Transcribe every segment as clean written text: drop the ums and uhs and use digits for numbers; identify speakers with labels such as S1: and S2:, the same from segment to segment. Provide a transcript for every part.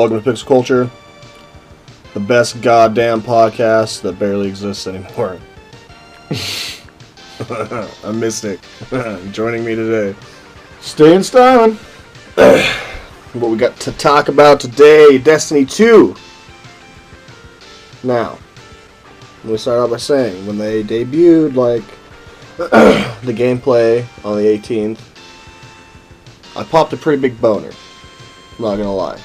S1: Welcome to PixelCulture, the best goddamn podcast that barely exists anymore. I'm Mystic. Joining me today.
S2: Staying styling.
S1: What we got to talk about today, Destiny 2. Now, let me start out by saying, when they debuted, the gameplay on the 18th, I popped a pretty big boner. I'm not gonna lie.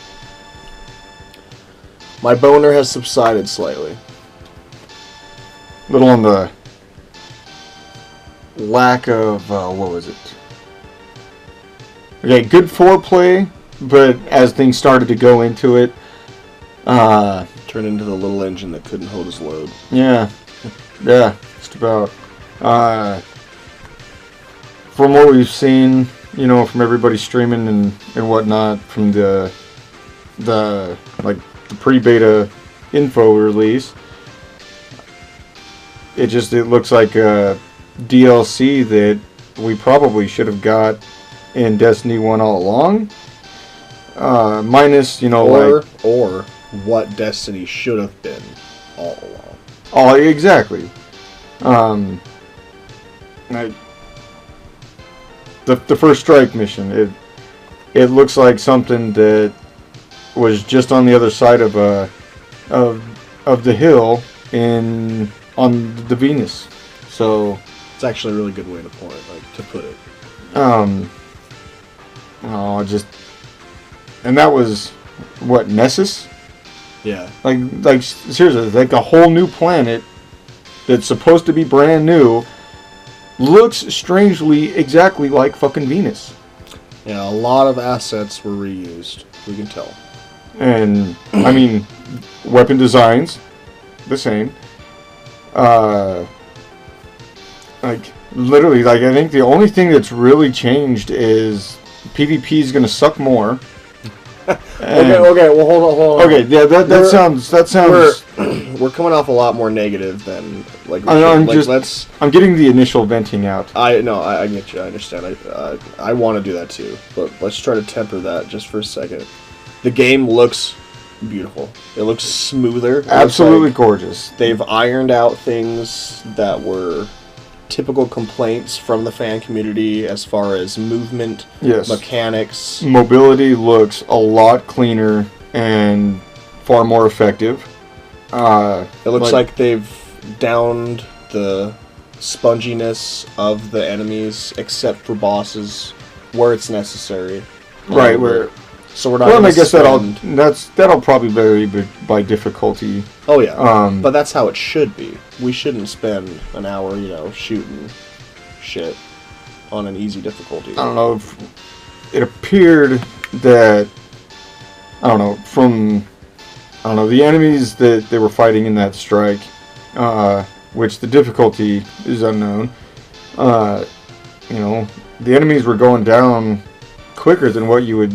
S1: My boner has subsided slightly.
S2: Little on the lack of, what was it? Okay, good foreplay, but as things started to go into it,
S1: Turned into the little engine that couldn't hold his load.
S2: yeah, just about. From what we've seen, from everybody streaming and whatnot, from the pre-beta info release, it looks like a DLC that we probably should have got in Destiny 1 all along. Minus,
S1: or what Destiny should have been all along.
S2: Oh, exactly. The first strike mission, it looks like something that was just on the other side of the hill on the Venus. So
S1: it's actually a really good way to put it.
S2: And that was what, Nessus?
S1: Yeah.
S2: Like seriously, like a whole new planet that's supposed to be brand new looks strangely exactly like fucking Venus.
S1: Yeah, a lot of assets were reused. We can tell.
S2: And I mean, weapon designs the same. Literally, I think the only thing that's really changed is PvP is going to suck more.
S1: Okay. Well, hold on.
S2: Okay, yeah, that sounds.
S1: We're coming off a lot more negative than
S2: I'm getting the initial venting out.
S1: I get you. I understand. I want to do that too, but let's try to temper that just for a second. The game looks beautiful. It looks smoother.
S2: Absolutely gorgeous.
S1: They've ironed out things that were typical complaints from the fan community as far as movement, mechanics.
S2: Mobility looks a lot cleaner and far more effective.
S1: It looks like they've downed the sponginess of the enemies, except for bosses where it's necessary.
S2: Right, where.
S1: So we're not.
S2: Well, I guess that'll probably vary by difficulty.
S1: Oh yeah, but that's how it should be. We shouldn't spend an hour, shooting shit on an easy difficulty.
S2: I don't know. It appeared that the enemies that they were fighting in that strike, which the difficulty is unknown. The enemies were going down quicker than what you would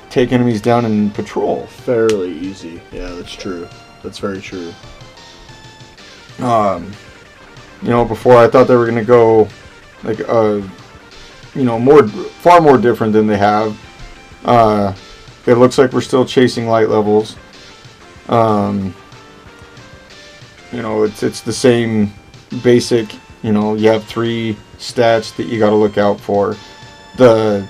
S2: take enemies down in patrol. Fairly
S1: easy. Yeah, that's true. That's very true.
S2: Before I thought they were gonna go far more different than they have. It looks like we're still chasing light levels. It's the same basic. You have 3 stats that you got to look out for. There's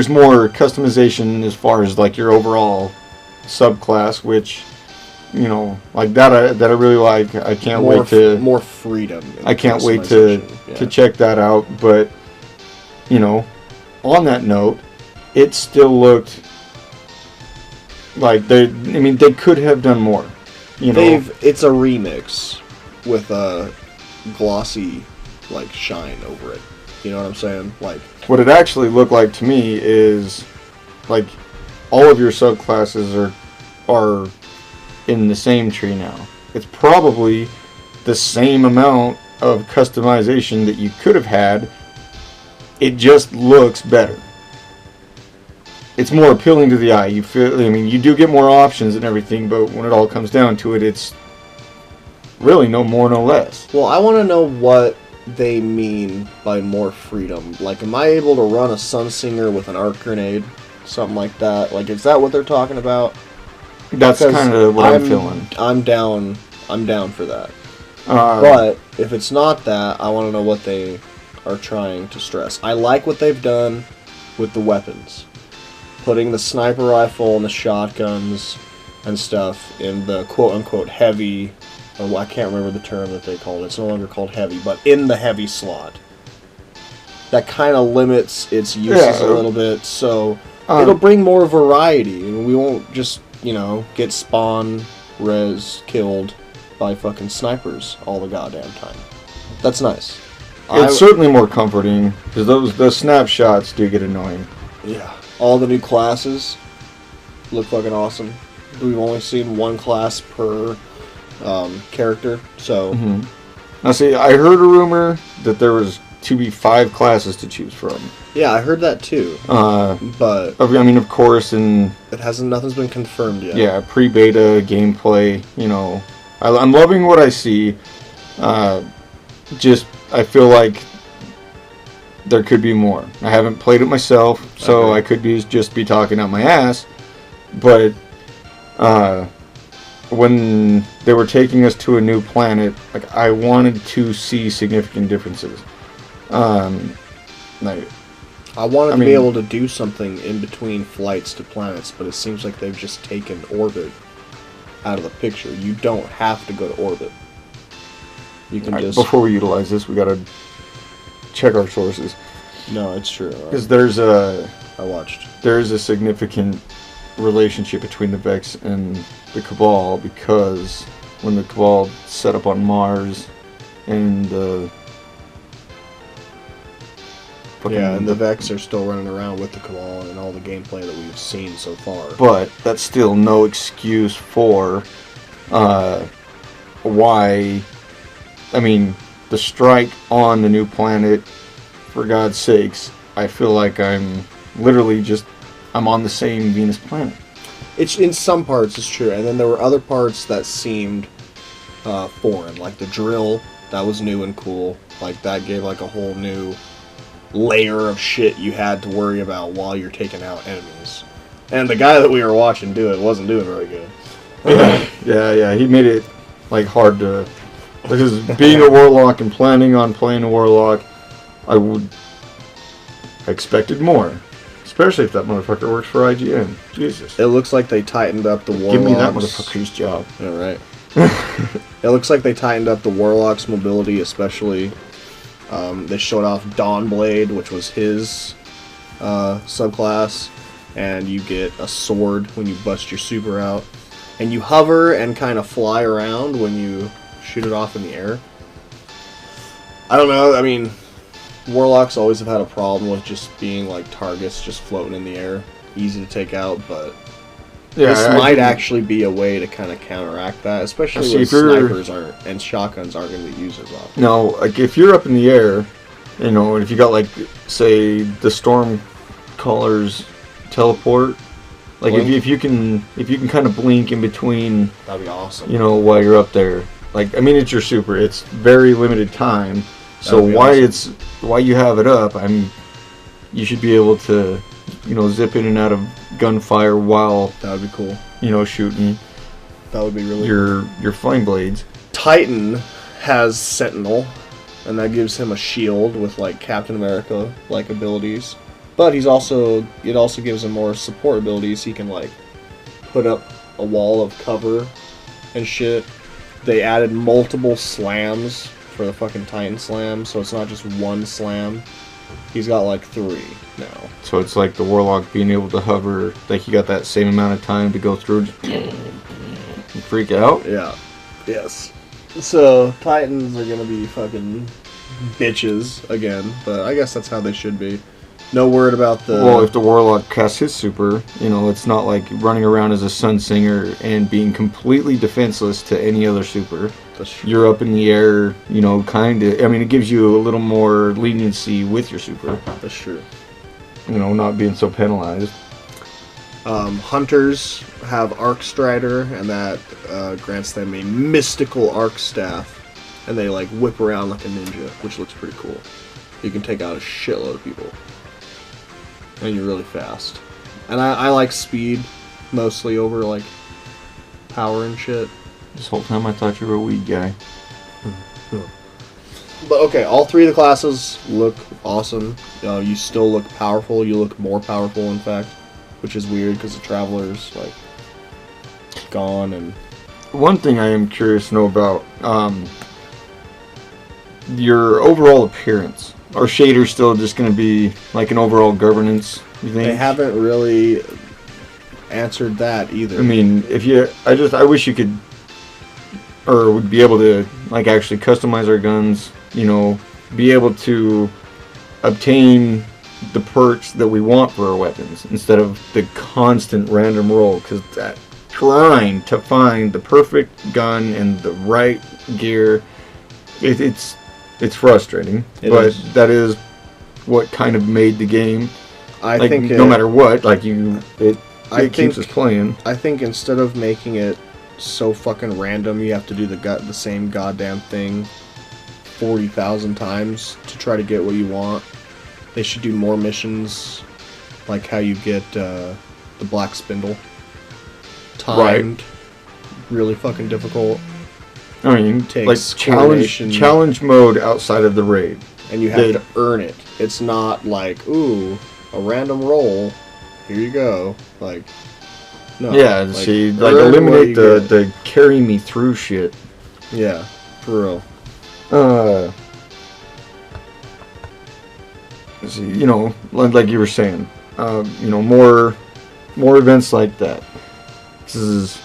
S2: more customization as far as your overall subclass, which that I really like. I can't wait to
S1: more freedom.
S2: I can't wait to check that out. But on that note, it still looked like they could have done more.
S1: It's a remix with a glossy shine over it. You know what I'm saying?
S2: What it actually looked like to me is all of your subclasses are in the same tree now. It's probably the same amount of customization that you could have had. It just looks better. It's more appealing to the eye. You do get more options and everything, but when it all comes down to it, it's really no more, no less.
S1: Well, I want to know what they mean by more freedom. Am I able to run a Sunsinger with an arc grenade? something like that. Like, is that what they're talking about?
S2: That's
S1: Because
S2: kind of what I'm feeling.
S1: I'm down for that.
S2: Uh,
S1: But if it's not that, I want to know what they are trying to stress. I like what they've done with the weapons. Putting the sniper rifle and the shotguns and stuff in the quote-unquote heavy, or I can't remember the term that they called it. It's no longer called heavy, but in the heavy slot. That kind of limits its uses a little bit, so it'll bring more variety. We won't just, get spawn, res, killed by fucking snipers all the goddamn time. That's nice.
S2: It's certainly more comforting, because those snapshots do get annoying.
S1: Yeah. All the new classes look fucking awesome. We've only seen one class per character, so...
S2: Mm-hmm. Now see, I heard a rumor that there was to be 5 classes to choose from.
S1: Yeah, I heard that too. But...
S2: I mean, of course, in...
S1: Nothing's been confirmed yet.
S2: Yeah, pre-beta gameplay, I'm loving what I see. I feel like there could be more. I haven't played it myself, so I could just be talking out my ass. But when they were taking us to a new planet, like I wanted to see significant differences.
S1: I wanted to be able to do something in between flights to planets, but it seems like they've just taken orbit out of the picture. You don't have to go to orbit. You can just...
S2: Before we utilize this, we gotta check our sources.
S1: No, it's true.
S2: Because there's a significant relationship between the Vex and the Cabal, because when the Cabal set up on Mars and the
S1: Vex are still running around with the Cabal and all the gameplay that we've seen so far.
S2: But that's still no excuse for why. I mean, the strike on the new planet, for God's sakes, I feel like I'm literally I'm on the same Venus planet.
S1: It's in some parts, it's true, and then there were other parts that seemed foreign, like the drill. That was new and cool. Like, that gave like a whole new layer of shit you had to worry about while you're taking out enemies. And the guy that we were watching do it wasn't doing very good.
S2: Yeah, he made it like hard to... Because being a warlock and planning on playing a warlock, I expected more. Especially if that motherfucker works for IGN. Jesus.
S1: It looks like they tightened up the warlocks.
S2: Give me that motherfucker's job.
S1: Yeah, right. It looks like they tightened up the warlock's mobility, especially. They showed off Dawnblade, which was his subclass, and you get a sword when you bust your super out. And you hover and kind of fly around when you shoot it off in the air. I don't know, I mean, warlocks always have had a problem with just being like targets just floating in the air. Easy to take out, but this might actually be a way to kind of counteract that, especially when snipers and shotguns aren't going to be used as often.
S2: No, like if you're up in the air, and if you got like, say, the storm caller's teleport, like if you can kind of blink in between,
S1: that'd be awesome.
S2: While you're up there. Like, I mean, it's your super. It's very limited time. So why you have it up? You should be able to, zip in and out of gunfire while
S1: that would be cool.
S2: Shooting.
S1: That would be really
S2: your flame blades.
S1: Titan has Sentinel, and that gives him a shield with like Captain America like abilities. But it also gives him more support abilities. He can like put up a wall of cover and shit. They added multiple slams for the fucking Titan slam, so it's not just one slam. He's got like 3 now.
S2: So it's like the warlock being able to hover, like he got that same amount of time to go through and freak out?
S1: Yeah. Yes. So Titans are gonna be fucking bitches again, but I guess that's how they should be. No word about the...
S2: Well, if the warlock casts his super, it's not like running around as a sun singer and being completely defenseless to any other super.
S1: That's true.
S2: You're up in the air, kind of... I mean, it gives you a little more leniency with your super.
S1: That's true.
S2: Not being so penalized.
S1: Hunters have Arc Strider, and that grants them a mystical arc staff. And they, like, whip around like a ninja, which looks pretty cool. You can take out a shitload of people. And you're really fast. And I like speed mostly over like power and shit.
S2: This whole time I thought you were a weed guy.
S1: But okay, all 3 of the classes look awesome. You still look powerful. You look more powerful, in fact, which is weird because the Traveler's like gone. And
S2: one thing I am curious to know about your overall appearance. Are shaders still just going to be like an overall governance? You think
S1: they haven't really answered that either.
S2: I mean, I wish you could, or would be able to like actually customize our guns. You know, be able to obtain the perks that we want for our weapons instead of the constant random roll, because that trying to find the perfect gun and the right gear, it's frustrating. That is what kind of made the game.
S1: I
S2: like,
S1: think
S2: no matter what, like it keeps us playing.
S1: I think instead of making it so fucking random, you have to do the same goddamn thing 40,000 times to try to get what you want. They should do more missions, like how you get the Black Spindle. Timed, right. Really fucking difficult.
S2: I mean,
S1: takes
S2: like challenge mode outside of the raid.
S1: And you have to earn it. It's not like, ooh, a random roll, here you go. Like, no.
S2: Yeah, like, see, like eliminate the carry me through shit.
S1: Yeah, for real.
S2: See, you know, like you were saying, you know, more events like that. This is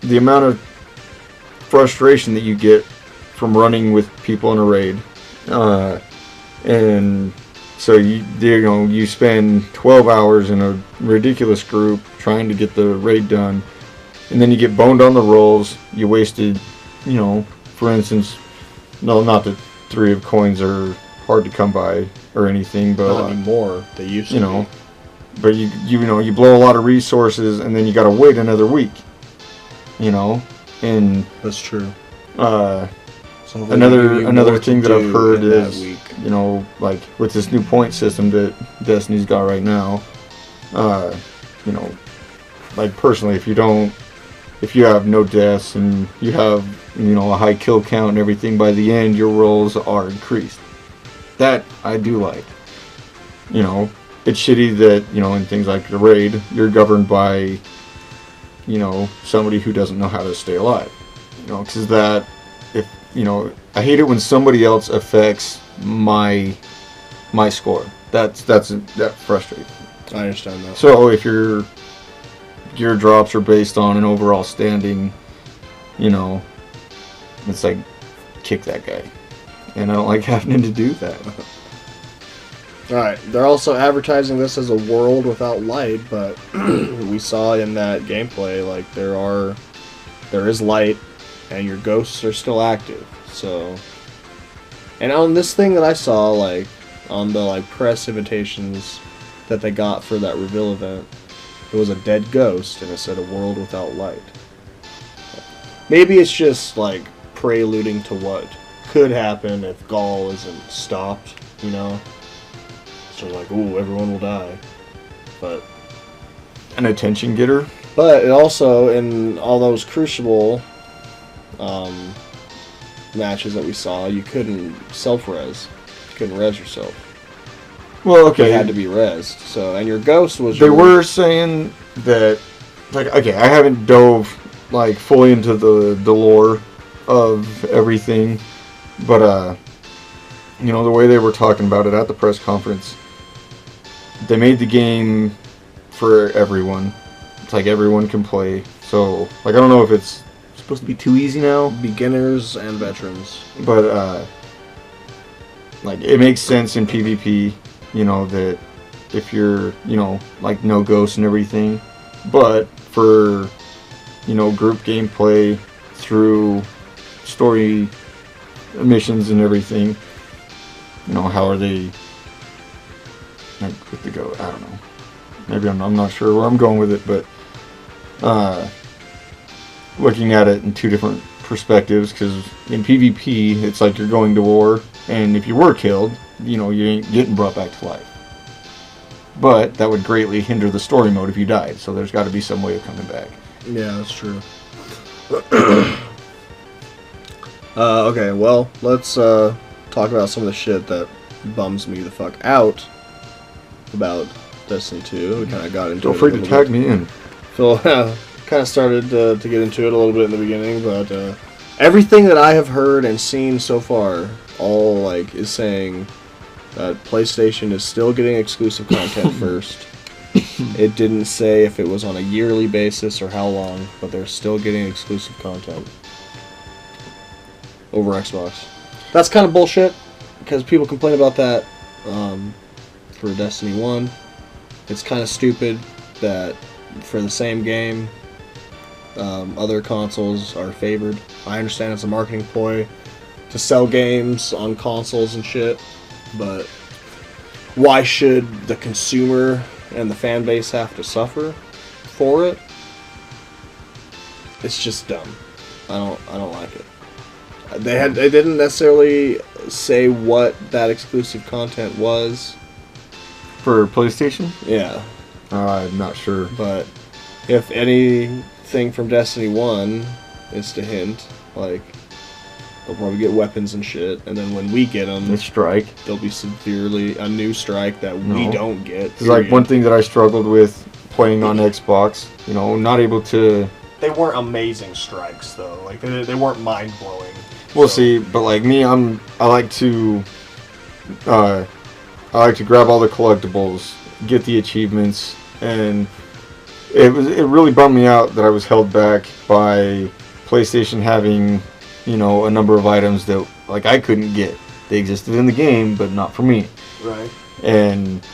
S2: the amount of frustration that you get from running with people in a raid, and so you spend 12 hours in a ridiculous group trying to get the raid done, and then you get boned on the rolls. You wasted, you know, for instance, no, not that 3 of coins are hard to come by or anything, but
S1: not anymore. They used to,
S2: you know. But you blow a lot of resources, and then you got to wait another week. You know, and
S1: that's true.
S2: Another thing that I've heard is, you know, like with this new point system that Destiny's got right now, you know, like personally, if you have no deaths and you have, you know, a high kill count and everything, by the end your rolls are increased. That I do like. You know, it's shitty that, you know, in things like the raid, you're governed by, you know, somebody who doesn't know how to stay alive. You know, because that, if, you know, I hate it when somebody else affects my score. That frustrates me.
S1: I understand that.
S2: So if your gear drops are based on an overall standing, you know, it's like, kick that guy. And I don't like having to do that.
S1: Alright, they're also advertising this as a world without light, but we saw in that gameplay, like, there is light, and your ghosts are still active, so... And on this thing that I saw, like, on the, like, press invitations that they got for that reveal event, it was a dead ghost, and it said a world without light. Maybe it's just, like, preluding to what could happen if Gaul isn't stopped, you know? So like, ooh, everyone will die. But
S2: an attention getter.
S1: But it also, in all those Crucible matches that we saw, you couldn't self-res. You couldn't res yourself.
S2: Well, okay.
S1: You had to be resed. So, and your ghost was...
S2: They were saying that, like, okay, I haven't dove, like, fully into the lore of everything, but, you know, the way they were talking about it at the press conference, they made the game for everyone. It's like everyone can play. So, like, I don't know if it's supposed to be too easy now.
S1: Beginners and veterans.
S2: But, like, it makes sense in PvP, you know, that if you're, you know, like, no ghosts and everything. But for, you know, group gameplay through story missions and everything, you know, how are they... like, with the go, I don't know. Maybe I'm not sure where I'm going with it, but looking at it in 2 different perspectives, because in PvP, it's like you're going to war, and if you were killed, you know, you ain't getting brought back to life. but that would greatly hinder the story mode if you died. So there's got to be some way of coming back.
S1: Yeah, that's true. Okay, well, let's talk about some of the shit that bums me the fuck out about Destiny 2. We kind of got into
S2: Feel
S1: it.
S2: free to tag me in.
S1: Phil kind of started to get into it a little bit in the beginning, but everything that I have heard and seen so far, all like is saying that PlayStation is still getting exclusive content first. It didn't say if it was on a yearly basis or how long, but they're still getting exclusive content over Xbox. That's kind of bullshit, because people complain about that for Destiny 1. It's kind of stupid that for the same game, other consoles are favored. I understand it's a marketing ploy to sell games on consoles and shit, but why should the consumer and the fan base have to suffer for it? It's just dumb. I don't like it. They didn't necessarily say what that exclusive content was.
S2: For PlayStation?
S1: Yeah.
S2: I'm not sure.
S1: But if anything from Destiny 1 is to hint, like, they'll probably get weapons and shit, and then when we get them,
S2: The strike.
S1: there'll be severely a new strike that we
S2: No.
S1: don't get.
S2: It's like one thing that I struggled with playing on Xbox, not able to...
S1: They weren't amazing strikes, though. Like, they weren't mind-blowing.
S2: We'll see, but like me, I like to grab all the collectibles, get the achievements, and it really bummed me out that I was held back by PlayStation having, a number of items that like I couldn't get. They existed in the game, but not for me.
S1: Right.
S2: And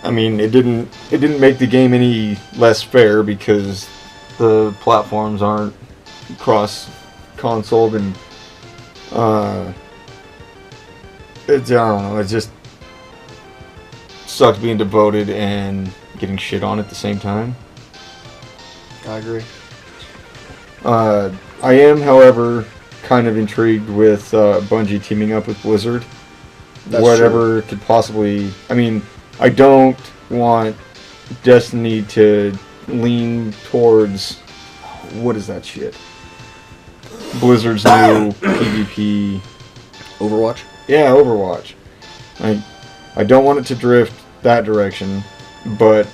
S2: I mean, it didn't make the game any less fair because the platforms aren't cross-console, and I don't know, it just sucks being devoted and getting shit on at the same time.
S1: I agree.
S2: I am, however, kind of intrigued with Bungie teaming up with Blizzard.
S1: That's
S2: Whatever could possibly... I mean, I don't want Destiny to lean towards... What is that shit? Blizzard's new PvP...
S1: Overwatch?
S2: Yeah, Overwatch. I don't want it to drift that direction, but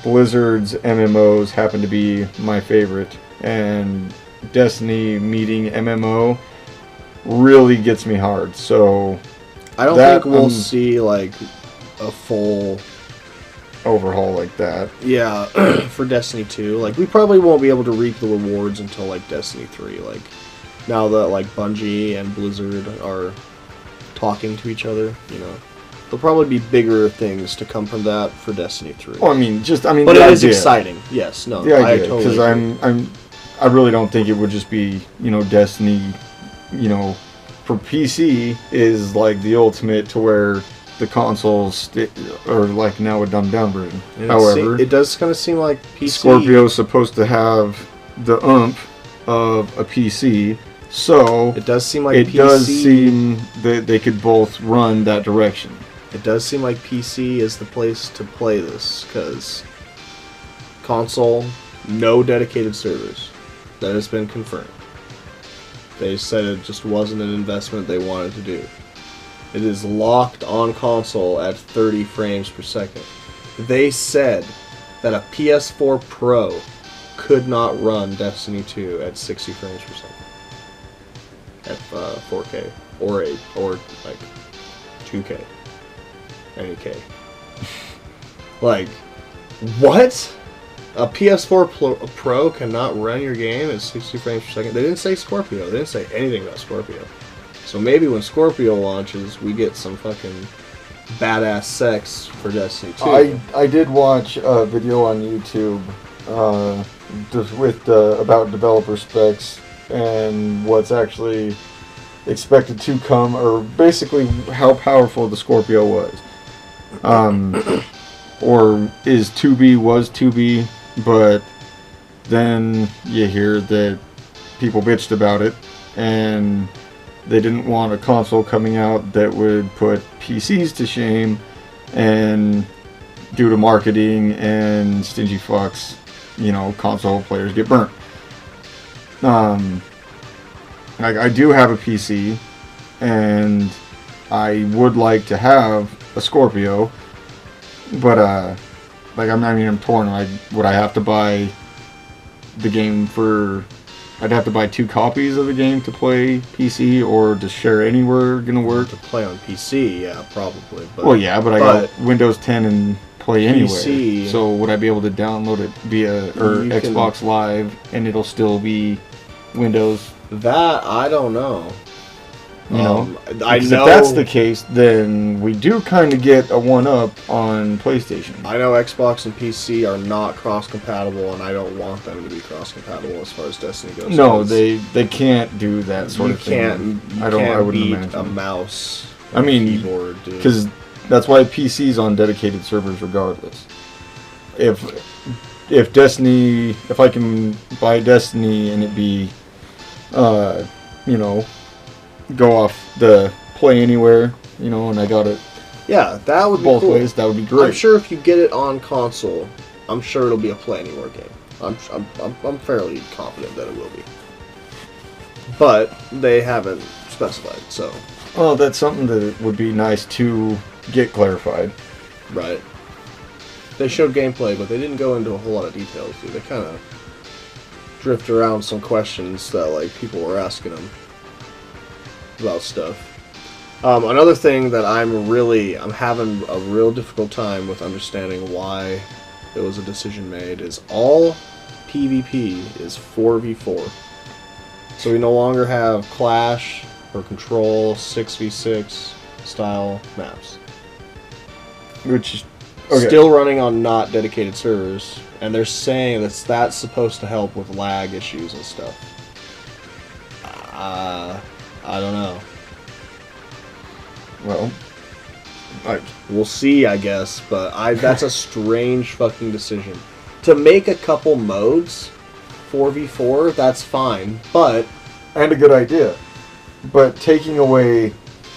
S2: Blizzard's MMOs happen to be my favorite, and Destiny meeting MMO really gets me hard, so...
S1: I don't think we'll see, like, a full...
S2: overhaul like that.
S1: Yeah, for Destiny 2. Like, we probably won't be able to reap the rewards until, like, Destiny 3. Like, now that, like, Bungie and Blizzard are talking to each other, there'll probably be bigger things to come from that for Destiny 3.
S2: Well,
S1: but it is exciting. Yes, no,
S2: the
S1: I
S2: idea,
S1: totally
S2: because
S1: agree.
S2: I really don't think it would just be, Destiny, for PC is like the ultimate to where the consoles are like now a dumbed down version.
S1: And
S2: However,
S1: it does kind of seem like PC...
S2: Scorpio's supposed to have the oomph of a PC, so
S1: it does seem like
S2: it
S1: PC...
S2: does seem that they could both run that direction.
S1: It does seem like PC is the place to play this, because console, no dedicated servers. That has been confirmed. They said it just wasn't an investment they wanted to do. It is locked on console at 30 frames per second. They said that a PS4 Pro could not run Destiny 2 at 60 frames per second. At 4K. Or like 2K. Any K. Like, what? A PS4 Pro cannot run your game at 60 frames per second? They didn't say Scorpio. They didn't say anything about Scorpio. So maybe when Scorpio launches, we get some fucking badass sex for Destiny 2.
S2: I did watch a video on YouTube with about developer specs and what's actually expected to come, or basically how powerful the Scorpio was. Or is 2B, was 2B, but then you hear that people bitched about it, and they didn't want a console coming out that would put PCs to shame, and due to marketing and stingy fucks, console players get burnt. I do have a PC, and I would like to have a Scorpio, but I'm torn. Would I have to buy the game for? I'd have to buy 2 copies of the game to play PC, or does Share Anywhere gonna work?
S1: To play on PC, yeah, probably. But,
S2: I got Windows 10 and Play Anywhere.
S1: PC,
S2: so would I be able to download it via Xbox Live, and it'll still be Windows?
S1: That I don't know.
S2: I know if that's the case, then we do kind of get a 1-up on PlayStation.
S1: I know Xbox and PC are not cross-compatible, and I don't want them to be cross-compatible as far as Destiny goes.
S2: No, they can't do that sort of thing.
S1: I wouldn't imagine a mouse. Keyboard, dude.
S2: Because that's why PC's on dedicated servers, regardless. If Destiny, if I can buy Destiny and it be, go off the Play Anywhere, and I got it.
S1: Yeah, that would be
S2: both
S1: cool.
S2: ways. That would be great.
S1: I'm sure if you get it on console, I'm sure it'll be a Play Anywhere game. I'm fairly confident that it will be. But they haven't specified, so.
S2: Well, that's something that would be nice to get clarified.
S1: Right. They showed gameplay, but they didn't go into a whole lot of details, dude. They kind of drift around some questions that people were asking them about stuff. Another thing that I'm having a real difficult time with understanding why there was a decision made is all PvP is 4v4. So we no longer have Clash or Control 6v6 style maps.
S2: Which is okay.
S1: Still running on not dedicated servers, and they're saying that's supposed to help with lag issues and stuff. I don't know.
S2: Well,
S1: we'll see, I guess, but that's a strange fucking decision. To make a couple modes, 4v4, that's fine, but...
S2: And a good idea. But taking away,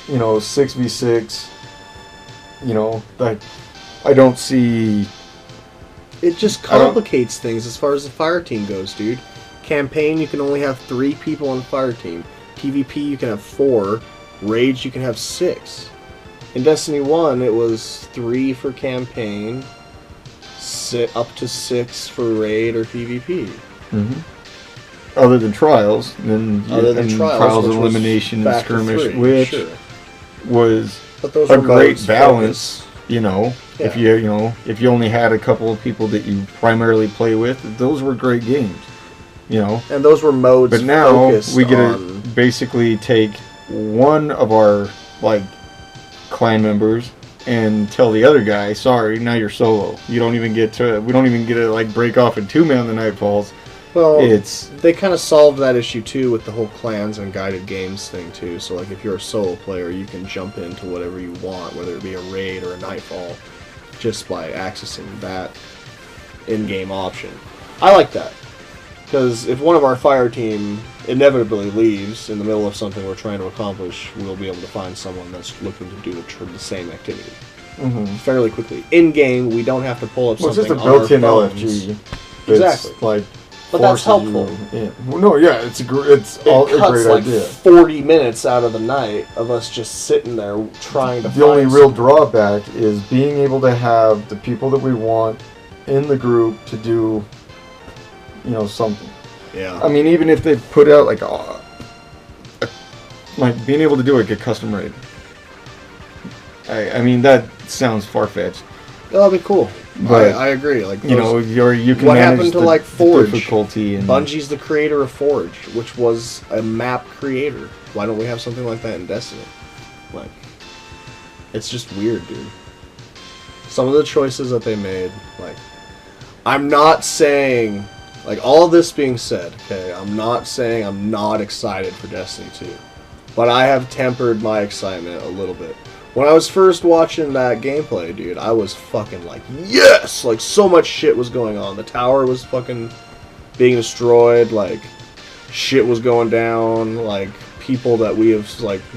S2: 6v6, I don't see...
S1: It just complicates things as far as the fire team goes, dude. Campaign, you can only have 3 people on the fire team. PvP, you can have 4. Rage, you can have 6. In Destiny 1, it was 3 for campaign, up to 6 for raid or PvP.
S2: Mm-hmm. Other than Trials, Trials Elimination and Skirmish, which was a great balance. If you only had a couple of people that you primarily play with, those were great games.
S1: And those were modes.
S2: But now we get to basically take one of our clan members and tell the other guy, sorry, now you're solo. We don't even get to break off in 2-man the night falls.
S1: Well, they kind of solved that issue too with the whole clans and guided games thing too. So if you're a solo player, you can jump into whatever you want, whether it be a raid or a nightfall, just by accessing that in-game option. I like that. Because if one of our fire team inevitably leaves in the middle of something we're trying to accomplish, we'll be able to find someone that's looking to do the same activity fairly quickly. In-game, we don't have to pull up something on our phones.
S2: It's just a built-in LFG.
S1: Exactly. But that's helpful.
S2: It's a great idea.
S1: 40 minutes out of the night of us just sitting there trying to find
S2: the only real drawback is being able to have the people that we want in the group to do something.
S1: Yeah.
S2: I mean, even if they put out being able to do a custom raid. I mean, that sounds far-fetched.
S1: That'd be cool. But I agree.
S2: You can
S1: what
S2: manage
S1: happened to Forge?
S2: Difficulty and
S1: Bungie's the creator of Forge, which was a map creator. Why don't we have something like that in Destiny? It's just weird, dude. Some of the choices that they made, I'm not saying, all this being said, okay, I'm not saying I'm not excited for Destiny 2, but I have tempered my excitement a little bit. When I was first watching that gameplay, dude, I was fucking yes! So much shit was going on. The tower was fucking being destroyed, shit was going down, people that we have,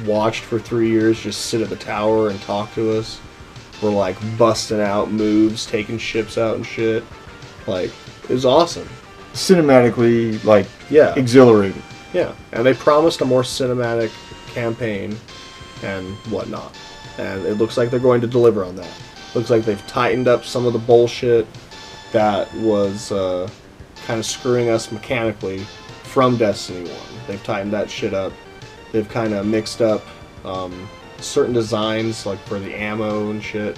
S1: watched for 3 years just sit at the tower and talk to us. were like busting out moves, taking ships out and shit. Like, it was awesome.
S2: Cinematically, like,
S1: Yeah.
S2: exhilarating.
S1: Yeah, and they promised a more cinematic campaign and whatnot. And it looks like they're going to deliver on that. Looks like they've tightened up some of the bullshit that was kind of screwing us mechanically from Destiny 1. They've tightened that shit up. They've kind of mixed up certain designs, like for the ammo and shit.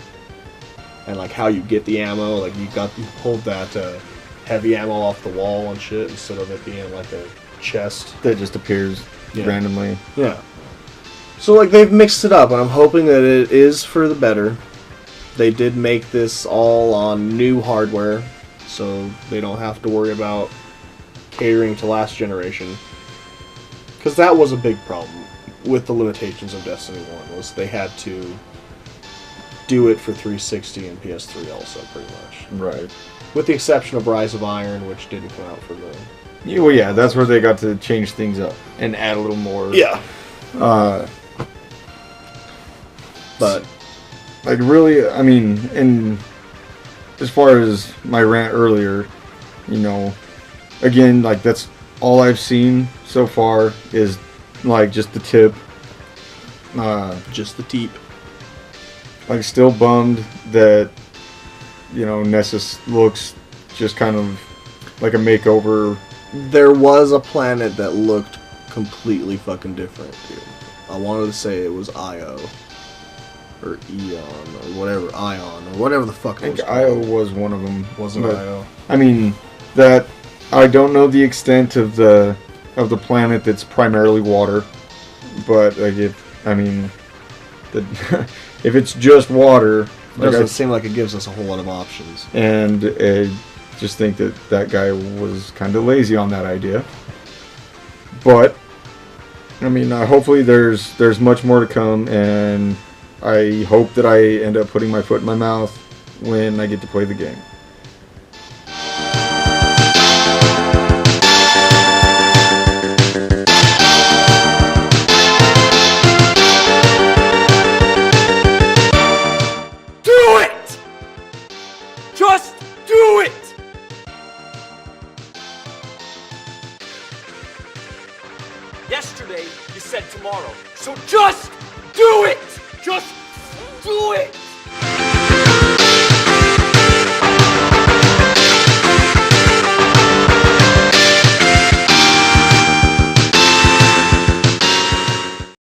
S1: And like how you get the ammo. Like you pulled that heavy ammo off the wall and shit instead of it being like a chest
S2: that just appears randomly.
S1: Yeah. So like they've mixed it up, and I'm hoping that it is for the better. They did make this all on new hardware, so they don't have to worry about catering to last generation. Because that was a big problem with the limitations of Destiny 1, was they had to do it for 360 and PS3 also, pretty much.
S2: Right.
S1: With the exception of Rise of Iron, which didn't come out for the...
S2: Well, yeah, that's where they got to change things up and add a little more.
S1: Yeah.
S2: But, like, really, I mean, and as far as my rant earlier, you know, again, like, that's all I've seen so far is, like, just the tip.
S1: Just the tip.
S2: Like, still bummed that, you know, Nessus looks just kind of like a makeover.
S1: There was a planet that looked completely fucking different, dude. I wanted to say it was Io. Or Eon, or whatever, Ion, or whatever the fuck it was.
S2: I think Io was one of them.
S1: Wasn't Io?
S2: I mean, that, I don't know the extent of the planet that's primarily water, but, like, if it's just water...
S1: It doesn't seem like it gives us a whole lot of options.
S2: And I just think that guy was kind of lazy on that idea. But, I mean, hopefully there's much more to come, and I hope that I end up putting my foot in my mouth when I get to play the game.
S3: Do it! Just do it! Yesterday, you said tomorrow. So just do it! Just do it!